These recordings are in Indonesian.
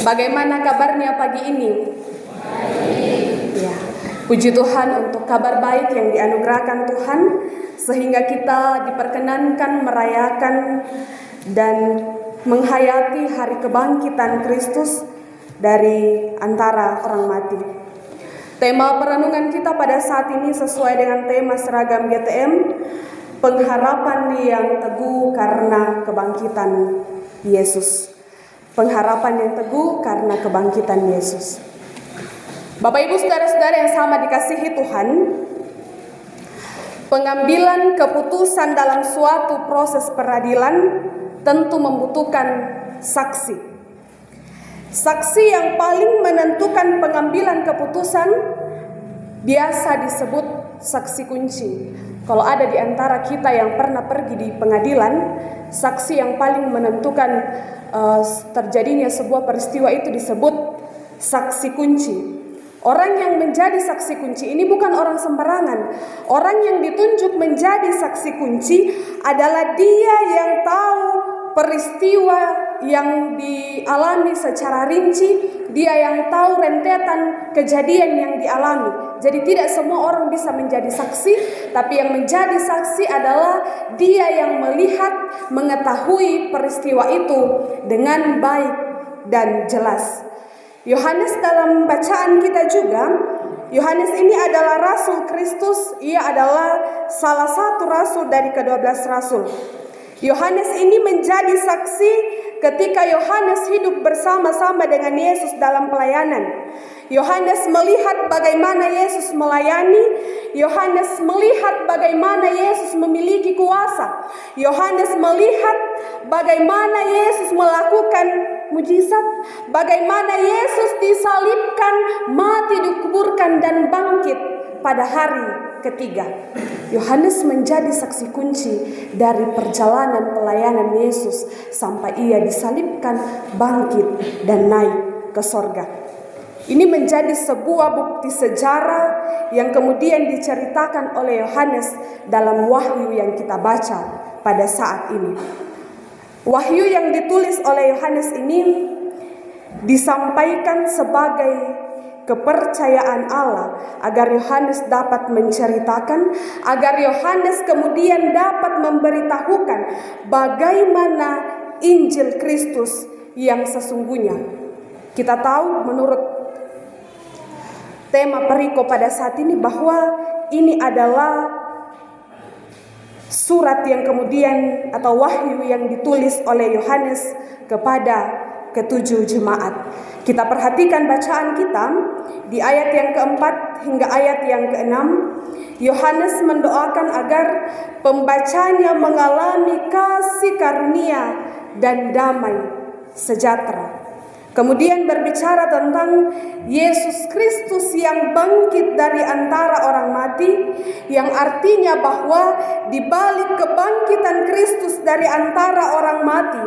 Bagaimana kabarnya pagi ini? Ya, puji Tuhan untuk kabar baik yang dianugerahkan Tuhan, sehingga kita diperkenankan merayakan dan menghayati hari kebangkitan Kristus dari antara orang mati. Tema perenungan kita pada saat ini sesuai dengan tema seragam GTM, pengharapan yang teguh karena kebangkitan Yesus. Pengharapan yang teguh karena kebangkitan Yesus. Bapak Ibu saudara-saudara yang sama dikasihi Tuhan, pengambilan keputusan dalam suatu proses peradilan tentu membutuhkan saksi. Saksi yang paling menentukan pengambilan keputusan biasa disebut saksi kunci. Kalau ada di antara kita yang pernah pergi di pengadilan, saksi yang paling menentukan terjadinya sebuah peristiwa itu disebut saksi kunci. Orang yang menjadi saksi kunci ini bukan orang sembarangan. Orang yang ditunjuk menjadi saksi kunci adalah dia yang tahu peristiwa yang dialami secara rinci, dia yang tahu rentetan kejadian yang dialami. Jadi tidak semua orang bisa menjadi saksi, tapi yang menjadi saksi adalah dia yang melihat, mengetahui peristiwa itu dengan baik dan jelas. Yohanes dalam bacaan kita juga, Yohanes ini adalah Rasul Kristus, ia adalah salah satu rasul dari ke-12 rasul. Yohanes ini menjadi saksi ketika Yohanes hidup bersama-sama dengan Yesus dalam pelayanan. Yohanes melihat bagaimana Yesus melayani. Yohanes melihat bagaimana Yesus memiliki kuasa. Yohanes melihat bagaimana Yesus melakukan mujizat, bagaimana Yesus disalibkan, mati, dikuburkan dan bangkit pada hari ketiga. Yohanes menjadi saksi kunci dari perjalanan pelayanan Yesus sampai ia disalibkan, bangkit dan naik ke sorga. Ini menjadi sebuah bukti sejarah yang kemudian diceritakan oleh Yohanes dalam wahyu yang kita baca pada saat ini. Wahyu yang ditulis oleh Yohanes ini disampaikan sebagai kepercayaan Allah agar Yohanes dapat menceritakan, agar Yohanes kemudian dapat memberitahukan bagaimana Injil Kristus yang sesungguhnya. Kita tahu menurut tema perikop pada saat ini bahwa ini adalah surat yang kemudian atau wahyu yang ditulis oleh Yohanes kepada ketujuh jemaat. Kita perhatikan bacaan kita di ayat yang keempat hingga ayat yang keenam. Yohanes mendoakan agar pembacanya mengalami kasih karunia dan damai sejahtera. Kemudian berbicara tentang Yesus Kristus yang bangkit dari antara orang mati, yang artinya bahwa di balik kebangkitan Kristus dari antara orang mati,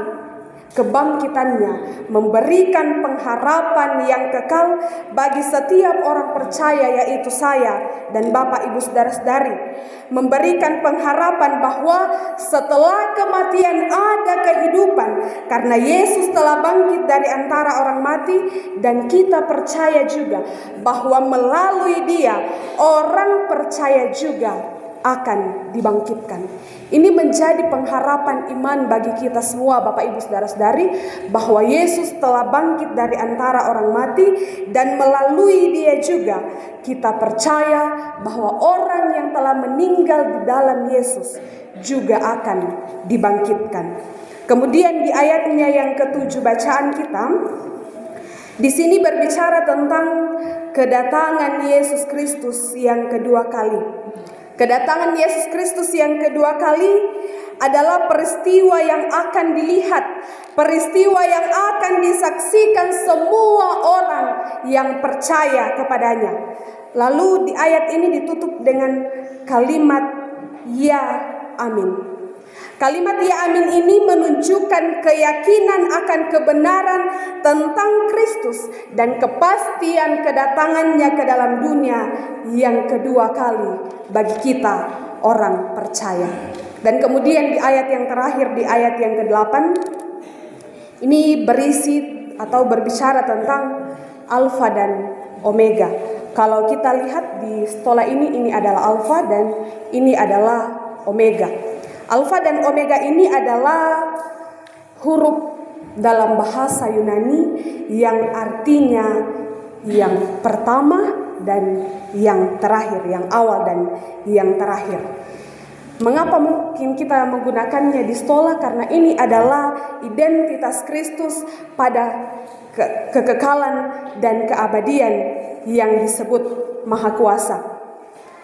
kebangkitannya memberikan pengharapan yang kekal bagi setiap orang percaya, yaitu saya dan Bapak Ibu saudara-saudari. Memberikan pengharapan bahwa setelah kematian ada kehidupan karena Yesus telah bangkit dari antara orang mati, dan kita percaya juga bahwa melalui Dia orang percaya juga akan dibangkitkan. Ini menjadi pengharapan iman bagi kita semua Bapak Ibu saudara-saudari, bahwa Yesus telah bangkit dari antara orang mati, dan melalui Dia juga kita percaya bahwa orang yang telah meninggal di dalam Yesus juga akan dibangkitkan. Kemudian di ayatnya yang ke-7 bacaan kita, di sini berbicara tentang kedatangan Yesus Kristus yang kedua kali. Kedatangan Yesus Kristus yang kedua kali adalah peristiwa yang akan dilihat, peristiwa yang akan disaksikan semua orang yang percaya kepadanya. Lalu di ayat ini ditutup dengan kalimat ya amin. Kalimat ya amin ini menunjukkan keyakinan akan kebenaran tentang Kristus dan kepastian kedatangannya ke dalam dunia yang kedua kali bagi kita orang percaya. Dan kemudian di ayat yang terakhir, di ayat yang ke-8, ini berisi atau berbicara tentang Alfa dan Omega. Kalau kita lihat di stola ini adalah Alfa dan ini adalah Omega. Alfa dan Omega ini adalah huruf dalam bahasa Yunani yang artinya yang pertama dan yang terakhir, yang awal dan yang terakhir. Mengapa mungkin kita menggunakannya di stola? Karena ini adalah identitas Kristus pada kekekalan dan keabadian yang disebut Maha Kuasa.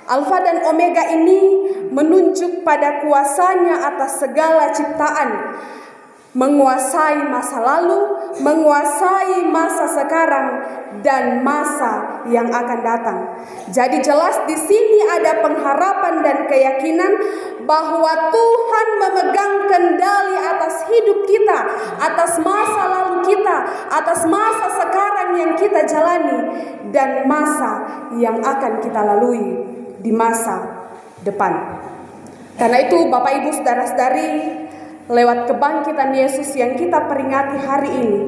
Alfa dan Omega ini menunjuk pada kuasanya atas segala ciptaan, menguasai masa lalu, menguasai masa sekarang, dan masa yang akan datang. Jadi jelas di sini ada pengharapan dan keyakinan bahwa Tuhan memegang kendali atas hidup kita, atas masa lalu kita, atas masa sekarang yang kita jalani, dan masa yang akan kita lalui di masa depan. Karena itu Bapak Ibu saudara-saudari, lewat kebangkitan Yesus yang kita peringati hari ini,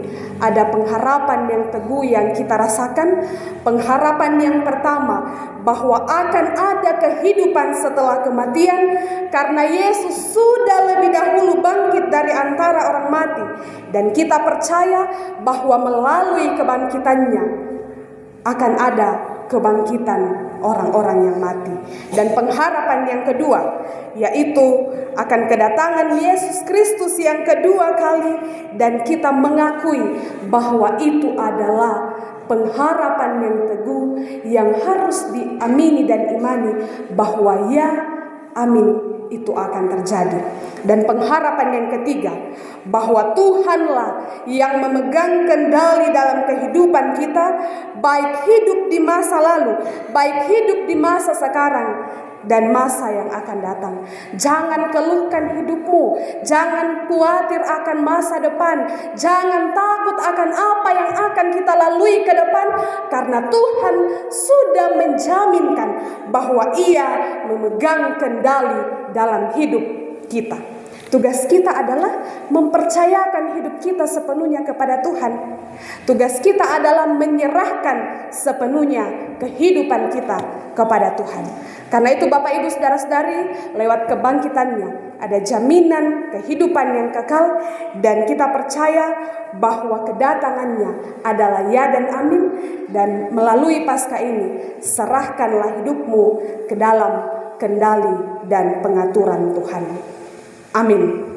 ada pengharapan yang teguh yang kita rasakan. Pengharapan yang pertama, bahwa akan ada kehidupan setelah kematian, karena Yesus sudah lebih dahulu bangkit dari antara orang mati. Dan kita percaya bahwa melalui kebangkitannya akan ada kebangkitan orang-orang yang mati. Dan pengharapan yang kedua, yaitu akan kedatangan Yesus Kristus yang kedua kali, dan kita mengakui bahwa itu adalah pengharapan yang teguh yang harus diamini dan imani bahwa ya, amin, itu akan terjadi. Dan pengharapan yang ketiga, bahwa Tuhanlah yang memegang kendali dalam kehidupan kita, baik hidup di masa lalu, baik hidup di masa sekarang, dan masa yang akan datang. Jangan keluhkan hidupmu, jangan khawatir akan masa depan, jangan takut akan apa yang akan kita lalui ke depan, karena Tuhan sudah menjaminkan bahwa Ia memegang kendali dalam hidup kita. Tugas kita adalah mempercayakan hidup kita sepenuhnya kepada Tuhan. Tugas kita adalah menyerahkan sepenuhnya kehidupan kita kepada Tuhan. Karena itu Bapak Ibu saudara-saudari, lewat kebangkitannya ada jaminan kehidupan yang kekal, dan kita percaya bahwa kedatangannya adalah ya dan amin. Dan melalui Paskah ini, serahkanlah hidupmu ke dalam kendali dan pengaturan Tuhan. Amin.